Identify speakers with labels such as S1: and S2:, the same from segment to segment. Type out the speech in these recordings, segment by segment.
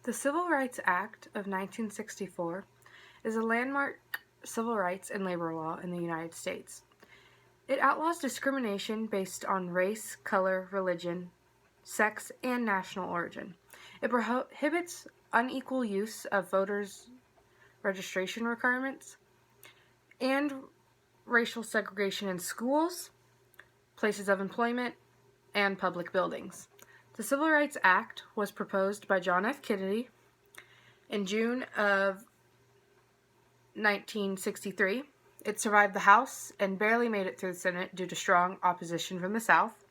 S1: The Civil Rights Act of 1964 is a landmark civil rights and labor law in the United States. It outlaws discrimination based on race, color, religion, sex, and national origin. It prohibits unequal use of voters' registration requirements and racial segregation in schools, places of employment, and public buildings. The Civil Rights Act was proposed by John F. Kennedy in June of 1963. It survived the House and barely made it through the Senate due to strong opposition from the South.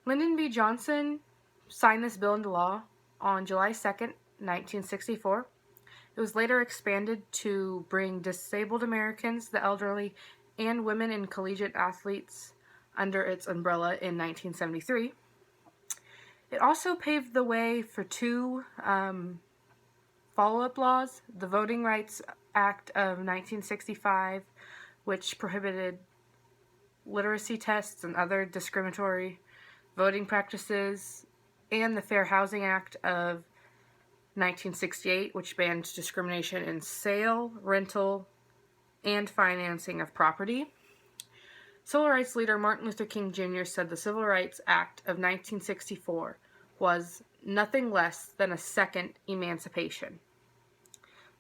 S1: Lyndon B. Johnson signed this bill into law on July 2nd, 1964. It was later expanded to bring disabled Americans, the elderly, and women and collegiate athletes under its umbrella in 1973. It also paved the way for two follow-up laws: the Voting Rights Act of 1965, which prohibited literacy tests and other discriminatory voting practices, and the Fair Housing Act of 1968, which banned discrimination in sale, rental, and financing of property. Civil rights leader Martin Luther King Jr. said the Civil Rights Act of 1964 was nothing less than a second emancipation.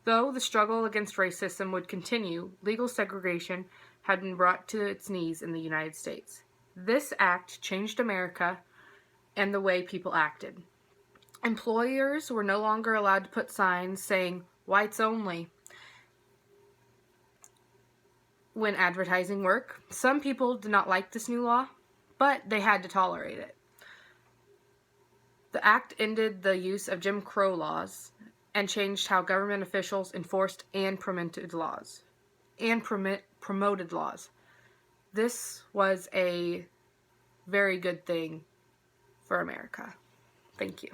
S1: Though the struggle against racism would continue, legal segregation had been brought to its knees in the United States. This act changed America and the way people acted. Employers were no longer allowed to put signs saying "whites only" when advertising work. Some people did not like this new law, but they had to tolerate it. The act ended the use of Jim Crow laws and changed how government officials enforced and promoted laws. This was a very good thing for America. Thank you.